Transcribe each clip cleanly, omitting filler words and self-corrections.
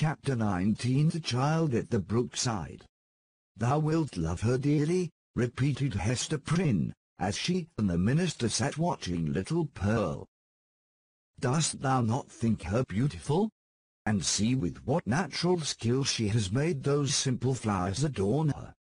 Chapter 19 The Child at the Brook-Side. "Thou wilt love her dearly," repeated Hester Prynne, as she and the minister sat watching little Pearl. "Dost thou not think her beautiful? And see with what natural skill she has made those simple flowers adorn her.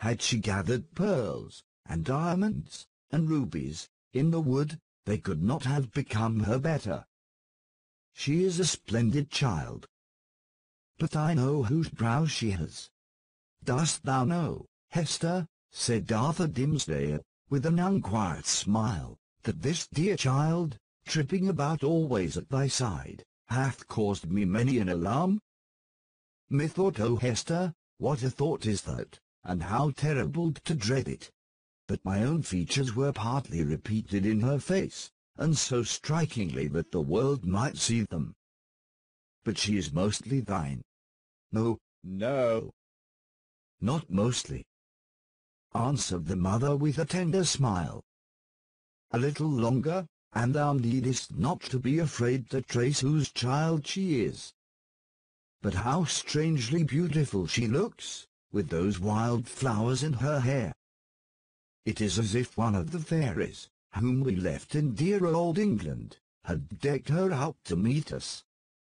Had she gathered pearls, and diamonds, and rubies, in the wood, they could not have become her better. She is a splendid child. But I know whose brow she has." "Dost thou know, Hester," said Arthur Dimmesdale, with an unquiet smile, "that this dear child, tripping about always at thy side, hath caused me many an alarm? Methought, O Hester, what a thought is that, and how terrible to dread it! That my own features were partly repeated in her face, and so strikingly that the world might see them. But she is mostly thine." "No, no, not mostly," answered the mother with a tender smile. "A little longer, and thou needest not to be afraid to trace whose child she is. But how strangely beautiful she looks, with those wild flowers in her hair. It is as if one of the fairies, whom we left in dear old England, had decked her out to meet us."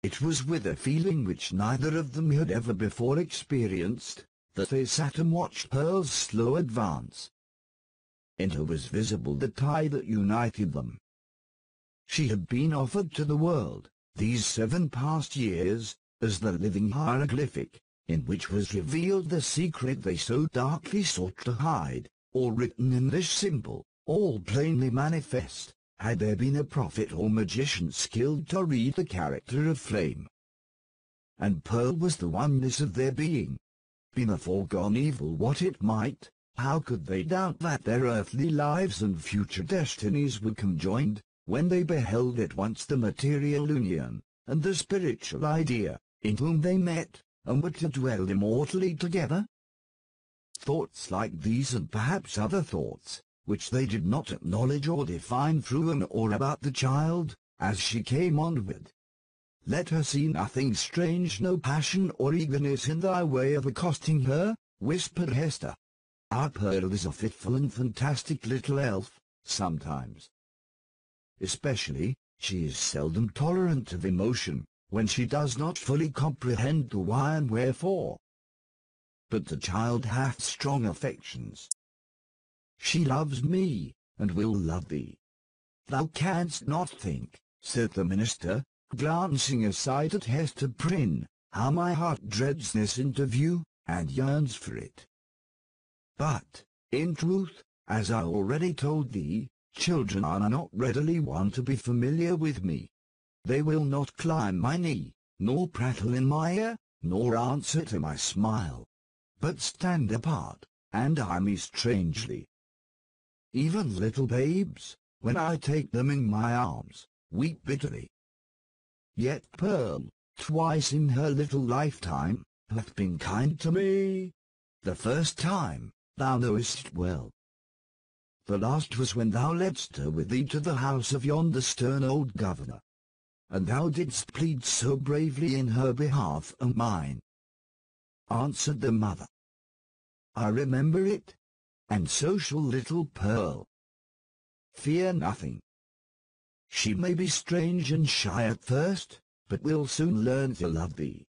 It was with a feeling which neither of them had ever before experienced, that they sat and watched Pearl's slow advance. In her was visible the tie that united them. She had been offered to the world, these 7 past years, as the living hieroglyphic, in which was revealed the secret they so darkly sought to hide, all written in this symbol, all plainly manifest, had there been a prophet or magician skilled to read the character of flame. And Pearl was the oneness of their being. Be the foregone evil what it might, how could they doubt that their earthly lives and future destinies were conjoined, when they beheld at once the material union, and the spiritual idea, in whom they met, and were to dwell immortally together? Thoughts like these, and perhaps other thoughts, which they did not acknowledge or define through and or about the child, as she came onward. "Let her see nothing strange, no passion or eagerness in thy way of accosting her," whispered Hester. "Our Pearl is a fitful and fantastic little elf, sometimes. Especially, she is seldom tolerant of emotion, when she does not fully comprehend the why and wherefore. But the child hath strong affections. She loves me, and will love thee. Thou canst not think," said the minister, glancing aside at Hester Prynne, "how my heart dreads this interview, and yearns for it. But, in truth, as I already told thee, children are not readily won to be familiar with me. They will not climb my knee, nor prattle in my ear, nor answer to my smile, but stand apart, and eye me strangely. Even little babes, when I take them in my arms, weep bitterly. Yet Pearl, twice in her little lifetime, hath been kind to me. The first time, thou knowest well. The last was when thou ledst her with thee to the house of yonder stern old governor, and thou didst plead so bravely in her behalf and mine," answered the mother. "I remember it, and so shall little Pearl. Fear nothing. She may be strange and shy at first, but will soon learn to love thee."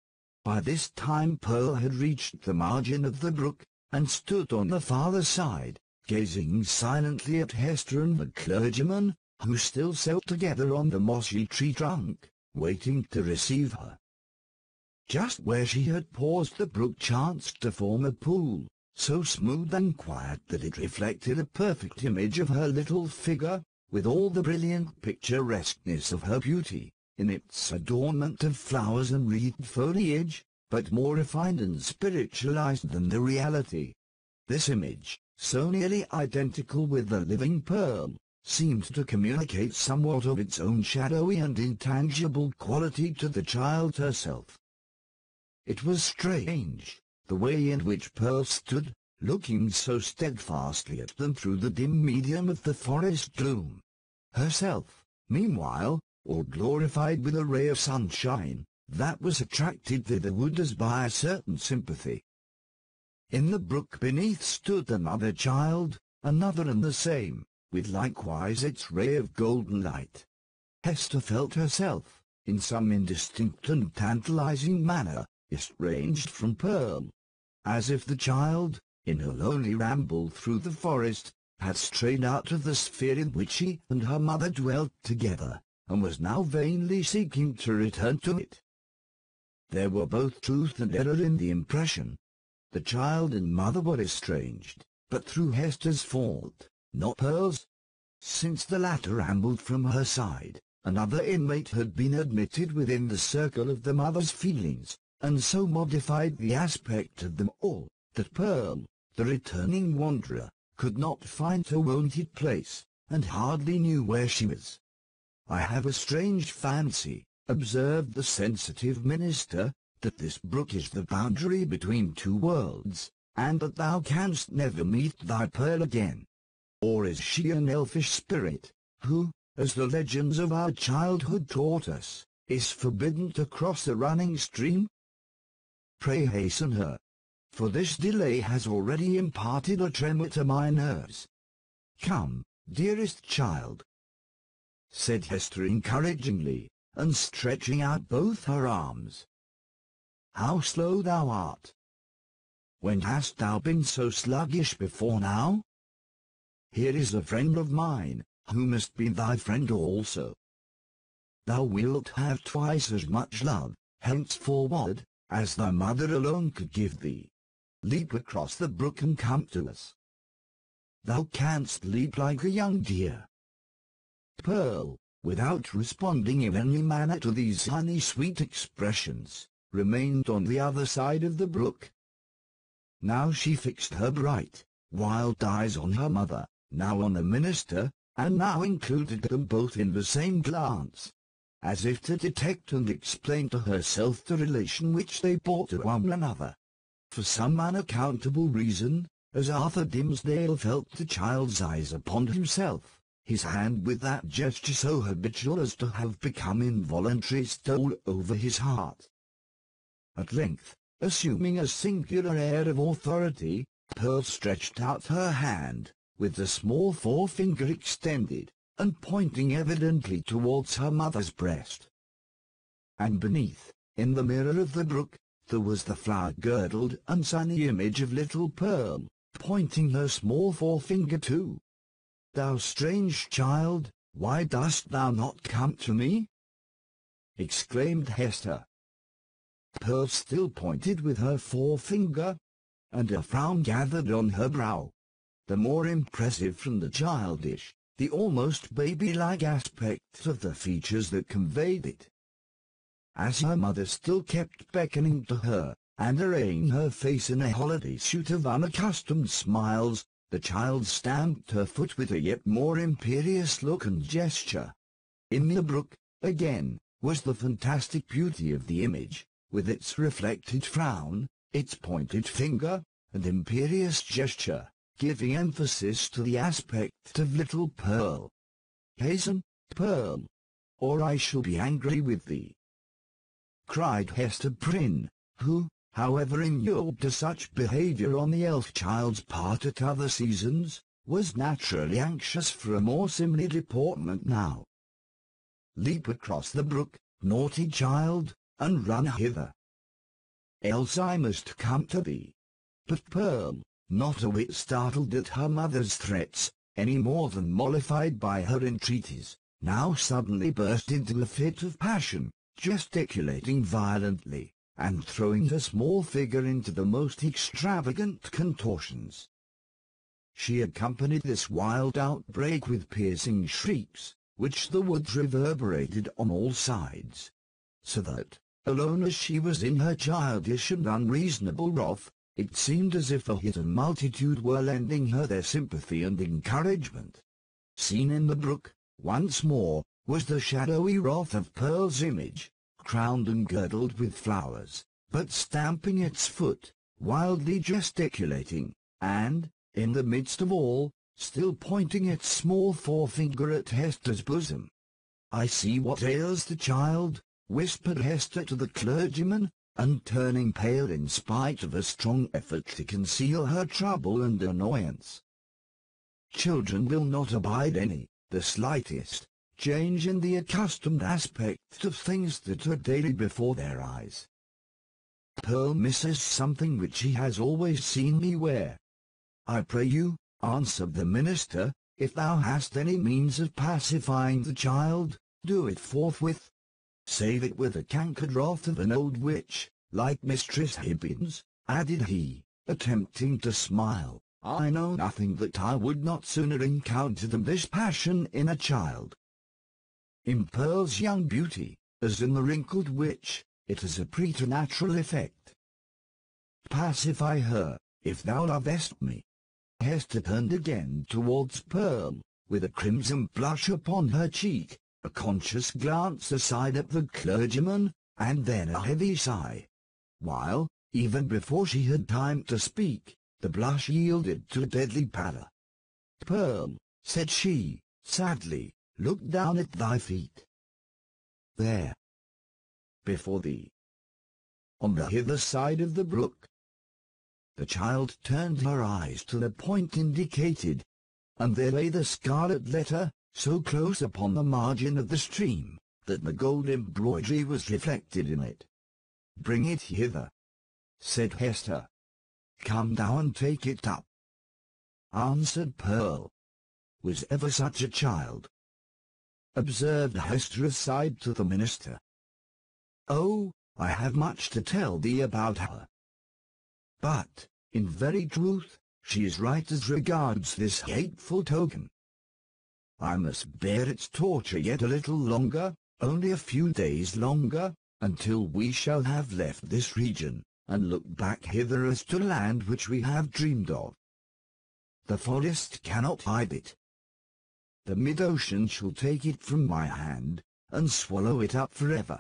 By this time Pearl had reached the margin of the brook, and stood on the farther side, gazing silently at Hester and the clergyman, who still sat together on the mossy tree trunk, waiting to receive her. Just where she had paused the brook chanced to form a pool, so smooth and quiet that it reflected a perfect image of her little figure, with all the brilliant picturesqueness of her beauty, in its adornment of flowers and wreathed foliage, but more refined and spiritualized than the reality. This image, so nearly identical with the living Pearl, seemed to communicate somewhat of its own shadowy and intangible quality to the child herself. It was strange, the way in which Pearl stood, looking so steadfastly at them through the dim medium of the forest gloom. Herself, meanwhile, all glorified with a ray of sunshine, that was attracted thitherward as by a certain sympathy. In the brook beneath stood another child, another and the same, with likewise its ray of golden light. Hester felt herself, in some indistinct and tantalizing manner, estranged from Pearl, as if the child, in her lonely ramble through the forest, had strayed out of the sphere in which she and her mother dwelt together, and was now vainly seeking to return to it. There were both truth and error in the impression. The child and mother were estranged, but through Hester's fault, not Pearl's. Since the latter rambled from her side, another inmate had been admitted within the circle of the mother's feelings, and so modified the aspect of them all, that Pearl, the returning wanderer, could not find her wonted place, and hardly knew where she was. "I have a strange fancy," observed the sensitive minister, "that this brook is the boundary between two worlds, and that thou canst never meet thy Pearl again. Or is she an elfish spirit, who, as the legends of our childhood taught us, is forbidden to cross the running stream? Pray hasten her, for this delay has already imparted a tremor to my nerves. Come, dearest child," said Hester encouragingly, and stretching out both her arms. "How slow thou art! When hast thou been so sluggish before now? Here is a friend of mine, who must be thy friend also. Thou wilt have twice as much love, henceforward, as thy mother alone could give thee. Leap across the brook and come to us. Thou canst leap like a young deer." Pearl, without responding in any manner to these honey-sweet expressions, remained on the other side of the brook. Now she fixed her bright, wild eyes on her mother, now on the minister, and now included them both in the same glance, as if to detect and explain to herself the relation which they bore to one another. For some unaccountable reason, as Arthur Dimmesdale felt the child's eyes upon himself, his hand with that gesture so habitual as to have become involuntary stole over his heart. At length, assuming a singular air of authority, Pearl stretched out her hand, with the small forefinger extended, and pointing evidently towards her mother's breast. And beneath, in the mirror of the brook, there was the flower-girdled and sunny image of little Pearl, pointing her small forefinger too. "Thou strange child, why dost thou not come to me?" exclaimed Hester. Pearl still pointed with her forefinger, and a frown gathered on her brow, the more impressive from the childish, the almost baby-like aspect of the features that conveyed it. As her mother still kept beckoning to her, and arraying her face in a holiday suit of unaccustomed smiles, the child stamped her foot with a yet more imperious look and gesture. In the brook, again, was the fantastic beauty of the image, with its reflected frown, its pointed finger, and imperious gesture, giving emphasis to the aspect of little Pearl. "Hasten, Pearl, or I shall be angry with thee," cried Hester Prynne, who, however inured to such behaviour on the elf child's part at other seasons, was naturally anxious for a more seemly deportment now. "Leap across the brook, naughty child, and run hither. Else I must come to thee." But Pearl, not a whit startled at her mother's threats, any more than mollified by her entreaties, now suddenly burst into a fit of passion, gesticulating violently, and throwing her small figure into the most extravagant contortions. She accompanied this wild outbreak with piercing shrieks, which the woods reverberated on all sides, so that, alone as she was in her childish and unreasonable wrath, it seemed as if a hidden multitude were lending her their sympathy and encouragement. Seen in the brook, once more, was the shadowy wrath of Pearl's image, crowned and girdled with flowers, but stamping its foot, wildly gesticulating, and, in the midst of all, still pointing its small forefinger at Hester's bosom. "I see what ails the child," whispered Hester to the clergyman, and turning pale in spite of a strong effort to conceal her trouble and annoyance. Children will not abide the slightest, change in the accustomed aspect of things that are daily before their eyes. Pearl misses something which she has always seen me wear. I pray you, answered the minister, if thou hast any means of pacifying the child, do it forthwith. Save it with the cankered wrath of an old witch, like Mistress Hibbins, added he, attempting to smile. I know nothing that I would not sooner encounter than this passion in a child. In Pearl's young beauty, as in the wrinkled witch, it is a preternatural effect. Pacify her, if thou lovest me. Hester turned again towards Pearl, with a crimson blush upon her cheek, a conscious glance aside at the clergyman, and then a heavy sigh. While, even before she had time to speak, the blush yielded to a deadly pallor. Pearl, said she, sadly, look down at thy feet. There. Before thee. On the hither side of the brook. The child turned her eyes to the point indicated, and there lay the scarlet letter, so close upon the margin of the stream, that the gold embroidery was reflected in it. Bring it hither, said Hester. Come down and take it up, answered Pearl. Was ever such a child? Observed Hester aside to the minister. Oh, I have much to tell thee about her. But, in very truth, she is right as regards this hateful token. I must bear its torture yet a little longer, only a few days longer, until we shall have left this region, and look back hither as to land which we have dreamed of. The forest cannot hide it. The mid-ocean shall take it from my hand, and swallow it up forever.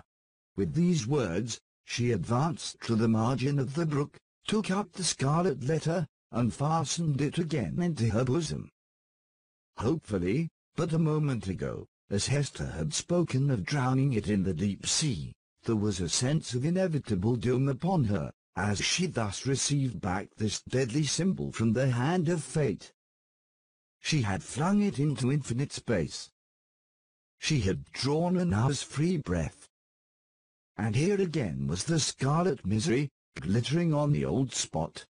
With these words, she advanced to the margin of the brook, took up the scarlet letter, and fastened it again into her bosom. Hopefully, but a moment ago, as Hester had spoken of drowning it in the deep sea, there was a sense of inevitable doom upon her, as she thus received back this deadly symbol from the hand of fate. She had flung it into infinite space. She had drawn an hour's free breath. And here again was the scarlet misery, glittering on the old spot.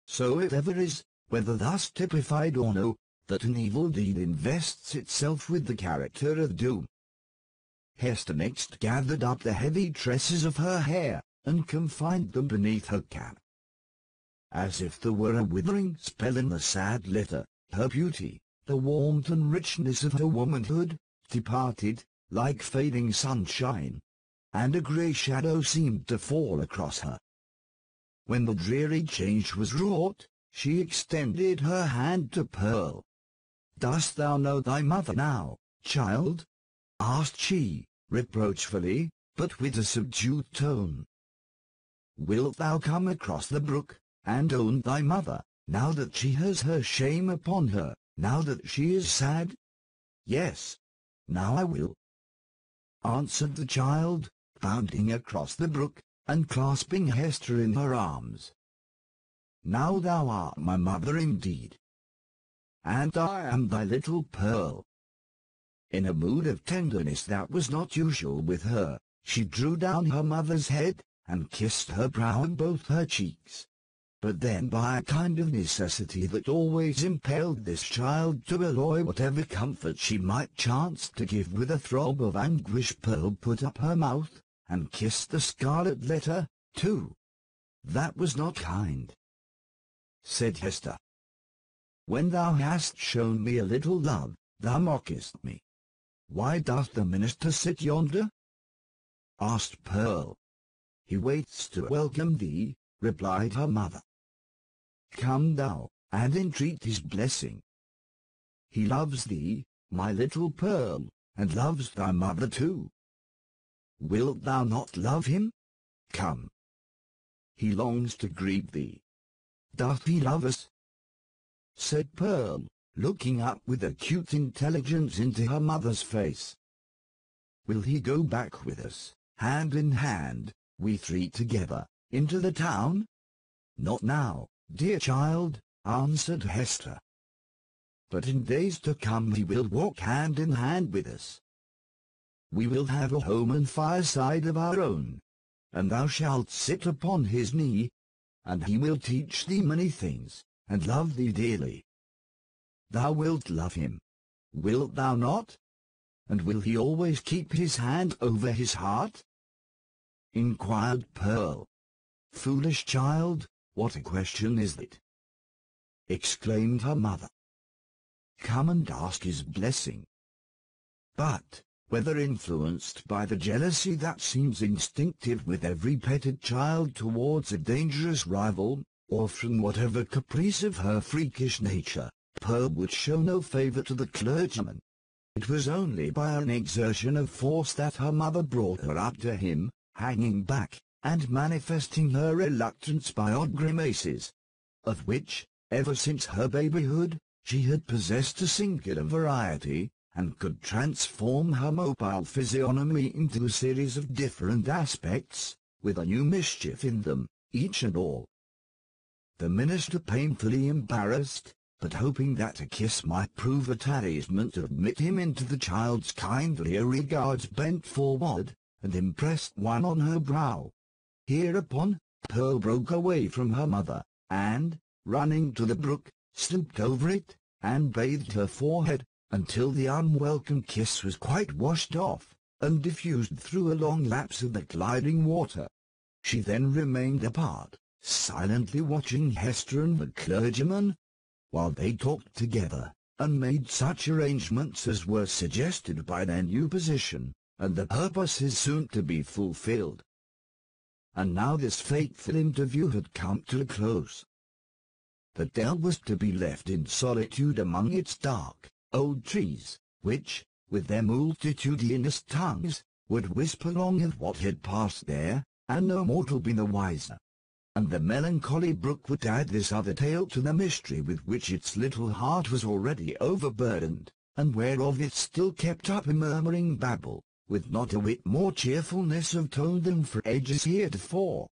So it ever is, whether thus typified or no, that an evil deed invests itself with the character of doom. Hester next gathered up the heavy tresses of her hair, and confined them beneath her cap. As if there were a withering spell in the sad letter, her beauty, the warmth and richness of her womanhood, departed, like fading sunshine, and a grey shadow seemed to fall across her. When the dreary change was wrought, she extended her hand to Pearl. "Dost thou know thy mother now, child?" asked she, reproachfully, but with a subdued tone. "Wilt thou come across the brook, and own thy mother, now that she has her shame upon her, now that she is sad?" "Yes, now I will," answered the child, bounding across the brook, and clasping Hester in her arms. "Now thou art my mother indeed, and I am thy little Pearl." In a mood of tenderness that was not usual with her, she drew down her mother's head, and kissed her brow and both her cheeks. But then by a kind of necessity that always impelled this child to alloy whatever comfort she might chance to give with a throb of anguish, Pearl put up her mouth, and kissed the scarlet letter, too. "That was not kind," said Hester. "When thou hast shown me a little love, thou mockest me." "Why doth the minister sit yonder?" asked Pearl. "He waits to welcome thee," replied her mother. "Come thou, and entreat his blessing. He loves thee, my little Pearl, and loves thy mother too. Wilt thou not love him? Come. He longs to greet thee. Doth he love us?" said Pearl, looking up with acute intelligence into her mother's face. "Will he go back with us?" hand in hand, we three together, into the town?" "Not now, dear child," answered Hester. "But in days to come he will walk hand in hand with us. We will have a home and fireside of our own, and thou shalt sit upon his knee, and he will teach thee many things, and love thee dearly. Thou wilt love him, wilt thou not? And will he always keep his hand over his heart?" inquired Pearl. "Foolish child, what a question is that?" exclaimed her mother. "Come and ask his blessing." But, whether influenced by the jealousy that seems instinctive with every petted child towards a dangerous rival, or from whatever caprice of her freakish nature, Pearl would show no favour to the clergyman. It was only by an exertion of force that her mother brought her up to him, hanging back, and manifesting her reluctance by odd grimaces, of which, ever since her babyhood, she had possessed a singular variety, and could transform her mobile physiognomy into a series of different aspects, with a new mischief in them, each and all. The minister, painfully embarrassed, but hoping that a kiss might prove a talisman to admit him into the child's kindlier regards, bent forward, and impressed one on her brow. Hereupon, Pearl broke away from her mother, and, running to the brook, stooped over it, and bathed her forehead, until the unwelcome kiss was quite washed off, and diffused through a long lapse of the gliding water. She then remained apart, silently watching Hester and the clergyman, while they talked together, and made such arrangements as were suggested by their new position, and the purposes soon to be fulfilled. And now this fateful interview had come to a close. The dell was to be left in solitude among its dark, old trees, which, with their multitudinous tongues, would whisper long of what had passed there, and no mortal be the wiser. And the melancholy brook would add this other tale to the mystery with which its little heart was already overburdened, and whereof it still kept up a murmuring babble, with not a whit more cheerfulness of tone than for ages heretofore.